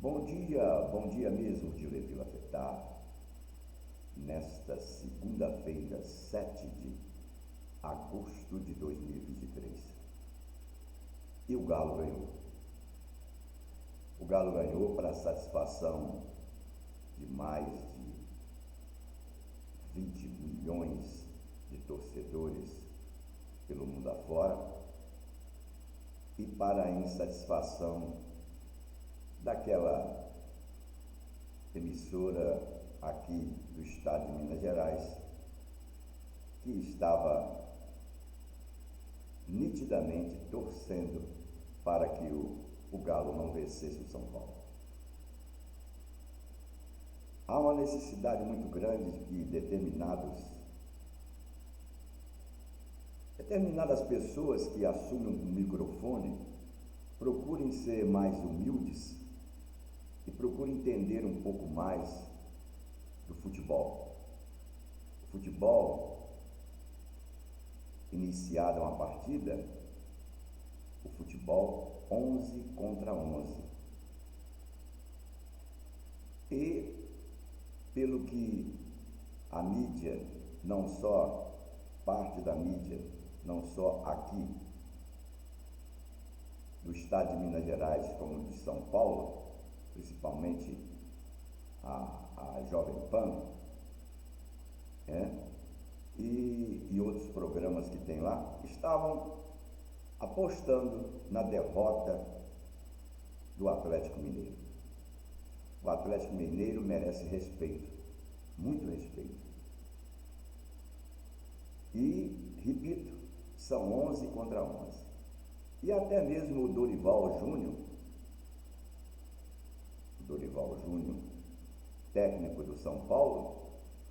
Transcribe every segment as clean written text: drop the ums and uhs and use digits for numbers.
Bom dia mesmo de Levi Lafetá, nesta segunda-feira, 7 de agosto de 2023. E o Galo ganhou. O Galo ganhou para a satisfação de mais de 20 milhões de torcedores pelo mundo afora e para a insatisfação daquela emissora aqui do estado de Minas Gerais, que estava nitidamente torcendo para que o Galo não vencesse o São Paulo. Há uma necessidade muito grande de que determinadas pessoas que assumem o microfone procurem ser mais humildes e procurem entender um pouco mais do futebol. O futebol, iniciada uma partida, o futebol 11 contra 11. E, pelo que a mídia, não só parte da mídia, não só aqui do estado de Minas Gerais, como de São Paulo, principalmente a Jovem Pan, e outros programas que tem lá, estavam apostando na derrota do Atlético Mineiro. O Atlético Mineiro merece respeito, muito respeito. E, repito, são 11 contra 11. E até mesmo o Dorival Júnior, técnico do São Paulo,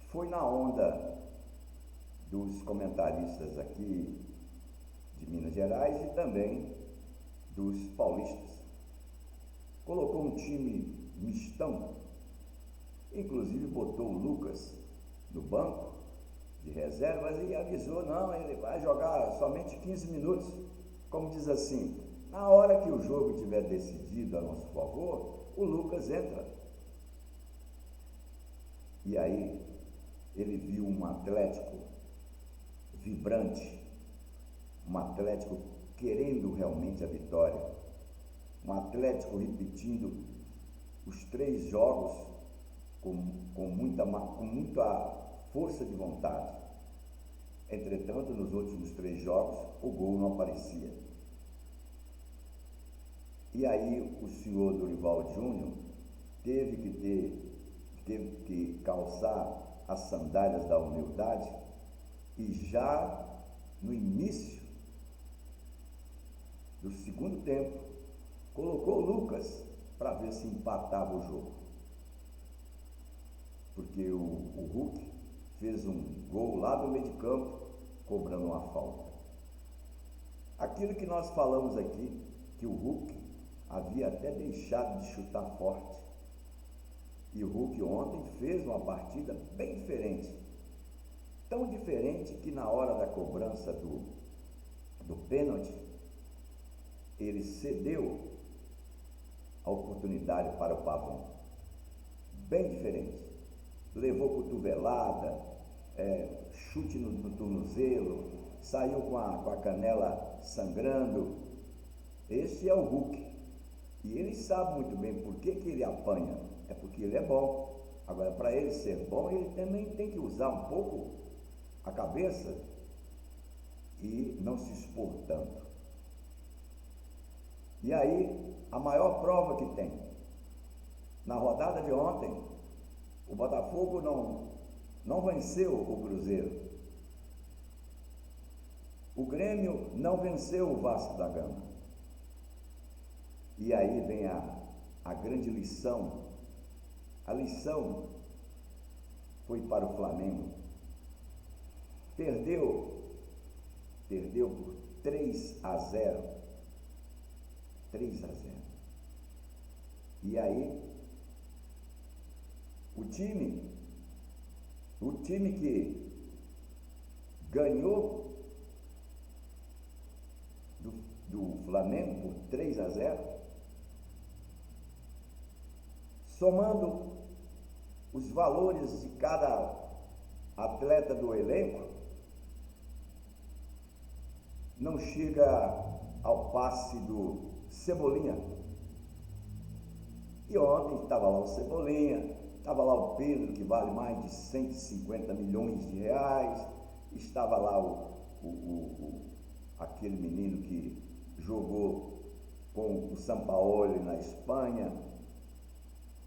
foi na onda dos comentaristas aqui de Minas Gerais e também dos paulistas. Colocou um time mistão, inclusive botou o Lucas no banco de reservas e avisou, não, ele vai jogar somente 15 minutos. Como diz assim, na hora que o jogo estiver decidido a nosso favor, o Lucas entra. E aí ele viu um Atlético vibrante, um Atlético querendo realmente a vitória, um Atlético repetindo os 3 jogos com muita força de vontade. Entretanto, nos últimos 3 jogos, o gol não aparecia. E aí o senhor Dorival Júnior teve que calçar as sandálias da humildade e já no início do segundo tempo colocou o Lucas para ver se empatava o jogo. Porque o Hulk fez um gol lá no meio de campo, cobrando uma falta. Aquilo que nós falamos aqui, que o Hulk havia até deixado de chutar forte. E o Hulk ontem fez uma partida bem diferente. Tão diferente que na hora da cobrança do pênalti, ele cedeu a oportunidade para o Pavão. Bem diferente. Levou cotovelada, chute no tornozelo, saiu com a canela sangrando. Esse é o Hulk. E ele sabe muito bem por que ele apanha. É porque ele é bom. Agora, para ele ser bom, ele também tem que usar um pouco a cabeça e não se expor tanto. E aí, a maior prova que tem, na rodada de ontem, o Botafogo não venceu o Cruzeiro. O Grêmio não venceu o Vasco da Gama. E aí vem a grande lição. A lição foi para o Flamengo. Perdeu por 3-0. 3-0. E aí, o time que ganhou do Flamengo por 3-0, somando os valores de cada atleta do elenco, não chega ao passe do Cebolinha. E ontem estava lá o Cebolinha, estava lá o Pedro, que vale mais de 150 milhões de reais, estava lá aquele menino que jogou com o Sampaoli na Espanha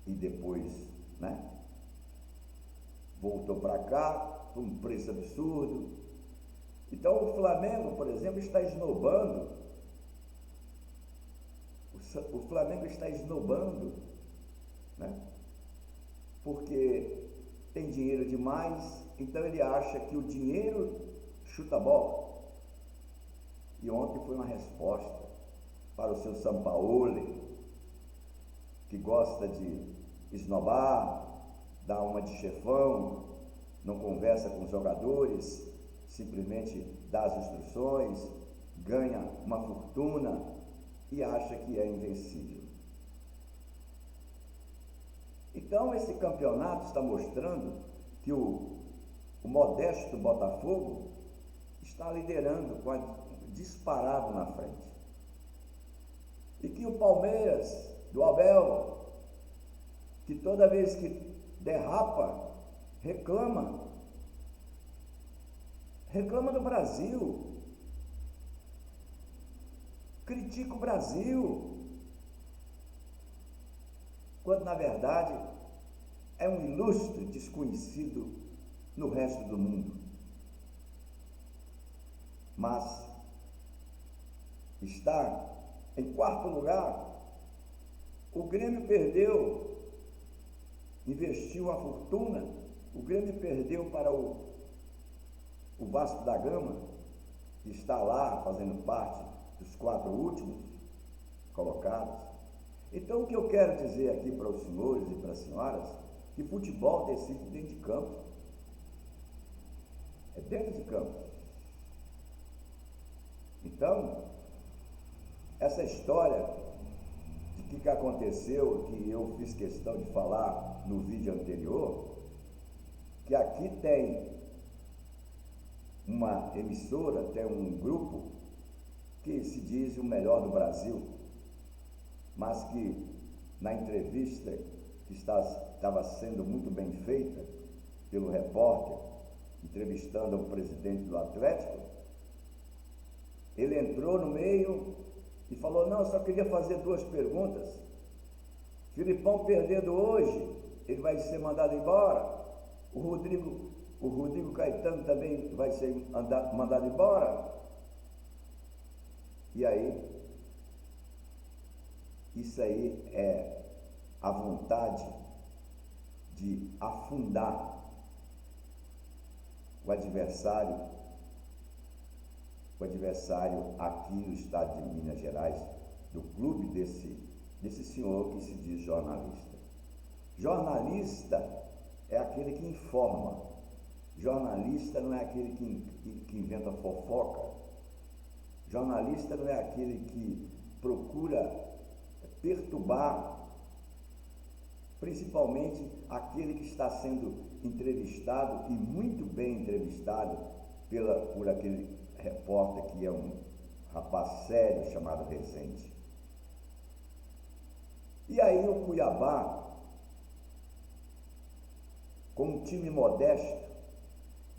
e depois, voltou para cá por um preço absurdo. Então o Flamengo, por exemplo, está esnobando. O Flamengo está esnobando, porque tem dinheiro demais, então ele acha que o dinheiro chuta a bola. E ontem foi uma resposta para o seu Sampaoli, que gosta de esnobar, dar uma de chefão, não conversa com os jogadores, simplesmente dá as instruções, ganha uma fortuna e acha que é invencível. Então esse campeonato está mostrando que o modesto Botafogo está liderando, disparado na frente. E que o Palmeiras, do Abel, que toda vez que derrapa, reclama do Brasil, critica o Brasil, quando na verdade é um ilustre desconhecido no resto do mundo. Mas está em quarto lugar. O Grêmio perdeu, investiu uma fortuna, o Grêmio perdeu para o Vasco da Gama, que está lá fazendo parte dos 4 últimos colocados. Então o que eu quero dizer aqui para os senhores e para as senhoras, que futebol decide dentro de campo. É dentro de campo. Então, essa história de que aconteceu, que eu fiz questão de falar no vídeo anterior, que aqui tem uma emissora, tem um grupo que se diz o melhor do Brasil, mas que na entrevista que estava sendo muito bem feita pelo repórter, entrevistando o presidente do Atlético, ele entrou no meio e falou: não, eu só queria fazer 2 perguntas. Filipão perdendo hoje, ele vai ser mandado embora. O Rodrigo Caetano também vai ser mandado embora. E aí, isso aí é a vontade de afundar o adversário aqui no estado de Minas Gerais, do clube desse senhor que se diz jornalista. Jornalista é aquele que informa. Jornalista não é aquele que inventa fofoca. Jornalista não é aquele que procura perturbar, principalmente aquele que está sendo entrevistado, e muito bem entrevistado por aquele repórter que é um rapaz sério chamado Rezende. E aí o Cuiabá, com um time modesto,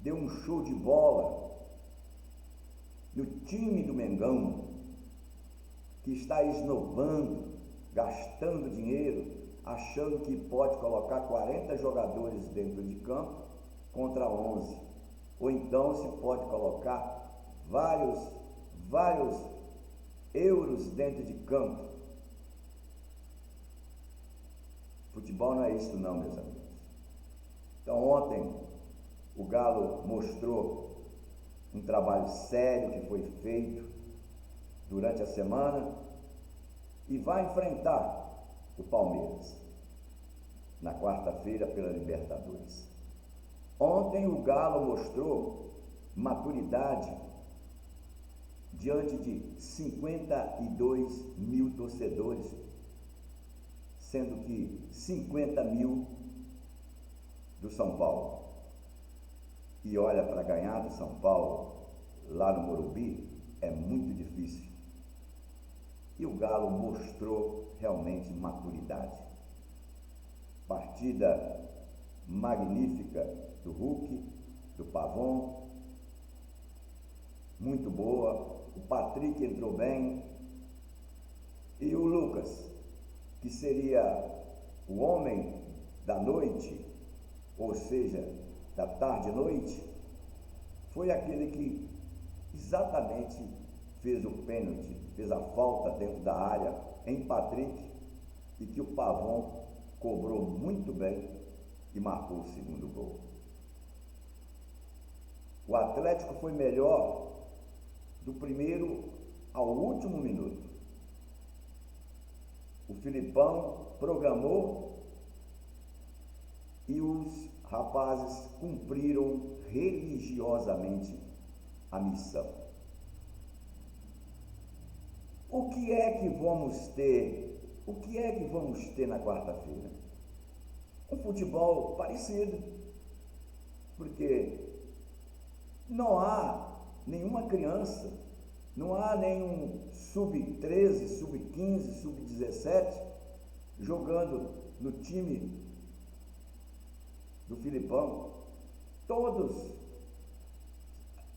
deu um show de bola no time do Mengão, que está esnobando, gastando dinheiro, achando que pode colocar 40 jogadores dentro de campo contra 11, ou então se pode colocar vários euros dentro de campo. Futebol não é isso não, meus amigos. Então ontem o Galo mostrou um trabalho sério que foi feito durante a semana e vai enfrentar o Palmeiras na quarta-feira pela Libertadores. Ontem o Galo mostrou maturidade diante de 52 mil torcedores, sendo que 50 mil do São Paulo. E olha, para ganhar do São Paulo, lá no Morumbi, é muito difícil. E o Galo mostrou realmente maturidade. Partida magnífica do Hulk, do Pavon, muito boa. O Patrick entrou bem. E o Lucas, que seria o homem da noite, ou seja, da tarde e noite, foi aquele que exatamente fez o pênalti, fez a falta dentro da área em Patrick, e que o Pavon cobrou muito bem e marcou o segundo gol. O Atlético foi melhor do primeiro ao último minuto. O Filipão programou e os rapazes cumpriram religiosamente a missão. O que é que vamos ter? O que é que vamos ter na quarta-feira? Um futebol parecido, porque não há nenhuma criança, não há nenhum sub-13, sub-15, sub-17 jogando no time do Filipão. Todos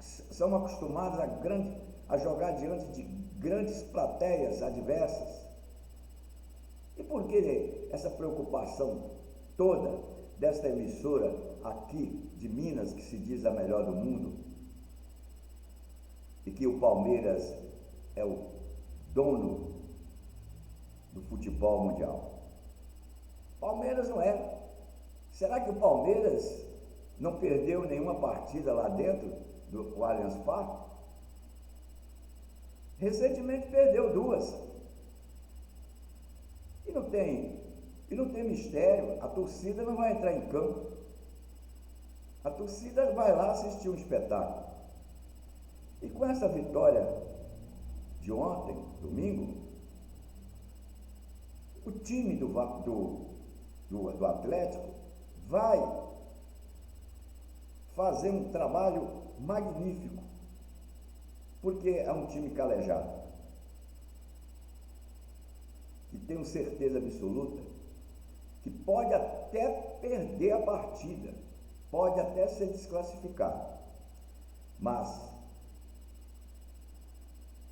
são acostumados a jogar diante de grandes plateias adversas. E por que essa preocupação toda desta emissora aqui de Minas, que se diz a melhor do mundo, e que o Palmeiras é o dono do futebol mundial? Palmeiras não é. Será que o Palmeiras não perdeu nenhuma partida lá dentro do Allianz Parque? Recentemente perdeu 2. E não tem mistério. A torcida não vai entrar em campo. A torcida vai lá assistir um espetáculo. E com essa vitória de ontem, domingo, o time do Atlético vai fazer um trabalho magnífico, porque é um time calejado. E tenho certeza absoluta que pode até perder a partida, pode até ser desclassificado, mas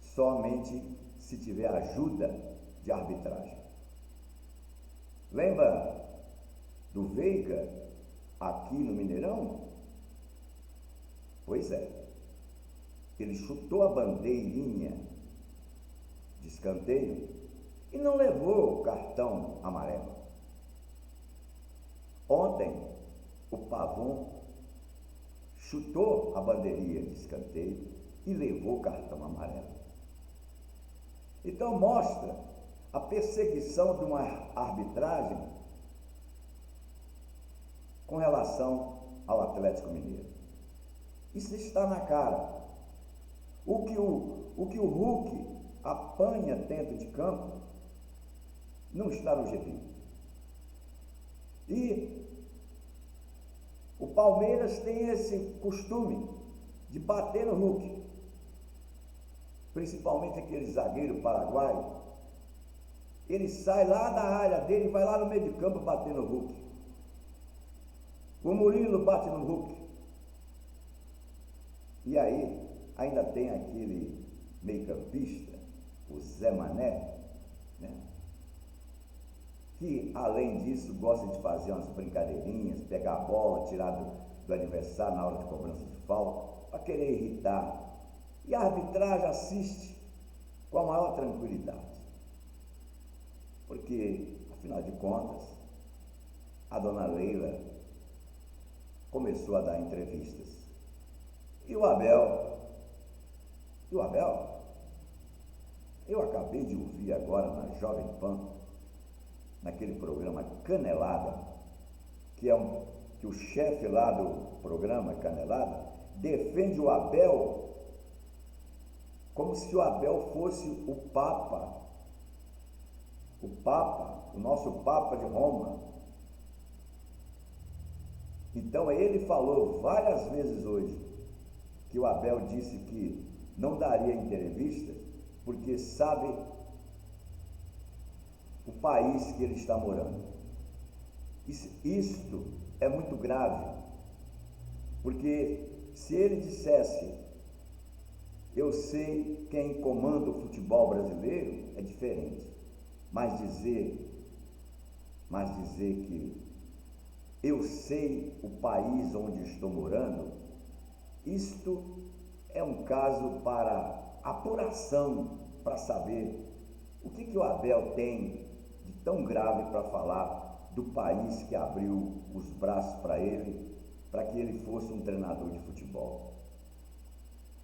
somente se tiver ajuda de arbitragem. Lembra do Veiga aqui no Mineirão? Pois é, ele chutou a bandeirinha de escanteio e não levou o cartão amarelo. Ontem, o Pavon chutou a bandeirinha de escanteio e levou o cartão amarelo. Então mostra a perseguição de uma arbitragem com relação ao Atlético Mineiro. Isso está na cara. O que o Hulk apanha dentro de campo não está no gibi. E o Palmeiras tem esse costume de bater no Hulk, principalmente aquele zagueiro paraguaio. Ele sai lá da área dele e vai lá no meio de campo bater no Hulk. O Murilo bate no Hulk. E aí ainda tem aquele meio-campista, o Zé Mané, né? Que além disso gosta de fazer umas brincadeirinhas, pegar a bola, tirar do adversário na hora de cobrança de falta, para querer irritar. E a arbitragem assiste com a maior tranquilidade, porque, afinal de contas, a dona Leila começou a dar entrevistas. E o Abel, eu acabei de ouvir agora na Jovem Pan, naquele programa Canelada, que o chefe lá do programa Canelada defende o Abel como se o Abel fosse o Papa, o nosso Papa de Roma. Então ele falou várias vezes hoje que o Abel disse que não daria entrevista porque sabe o país que ele está morando. Isto é muito grave, porque se ele dissesse eu sei quem comanda o futebol brasileiro, é diferente, mas dizer que eu sei o país onde estou morando, isto é um caso para apuração, para saber o que o Abel tem de tão grave para falar do país que abriu os braços para ele, para que ele fosse um treinador de futebol.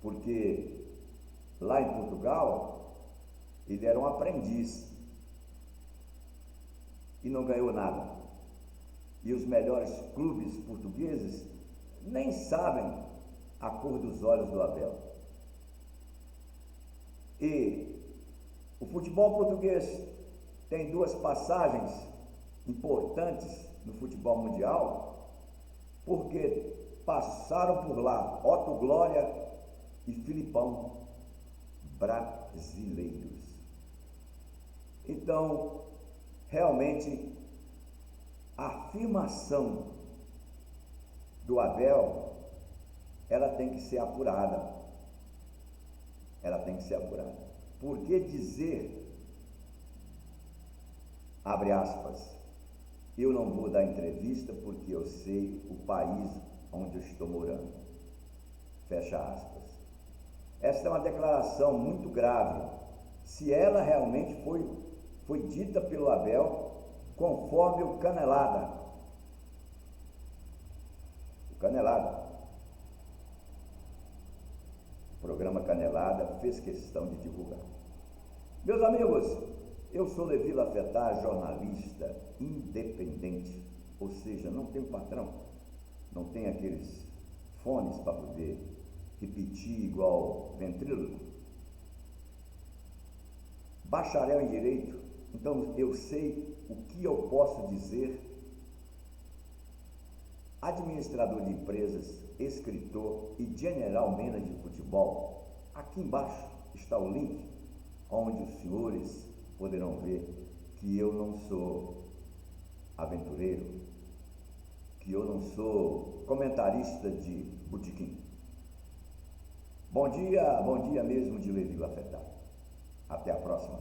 Porque lá em Portugal, ele era um aprendiz e não ganhou nada. E os melhores clubes portugueses nem sabem a cor dos olhos do Abel. E o futebol português tem duas passagens importantes no futebol mundial, porque passaram por lá Otto Glória e Filipão, brasileiros. Então, realmente, a afirmação do Abel, ela tem que ser apurada. Ela tem que ser apurada. Porque dizer, abre aspas, eu não vou dar entrevista porque eu sei o país onde eu estou morando, fecha aspas. Esta é uma declaração muito grave, se ela realmente foi dita pelo Abel, conforme o Canelada. O Canelada, o programa Canelada fez questão de divulgar. Meus amigos, eu sou Levi Lafetá, jornalista independente, ou seja, não tenho patrão, não tenho aqueles fones para poder repetir igual ventríloco. Bacharel em Direito, então eu sei o que eu posso dizer. Administrador de empresas, escritor e general manager de futebol. Aqui embaixo está o link, onde os senhores poderão ver que eu não sou aventureiro, que eu não sou comentarista de botequim. Bom dia mesmo de Levi Lafetá. Até a próxima.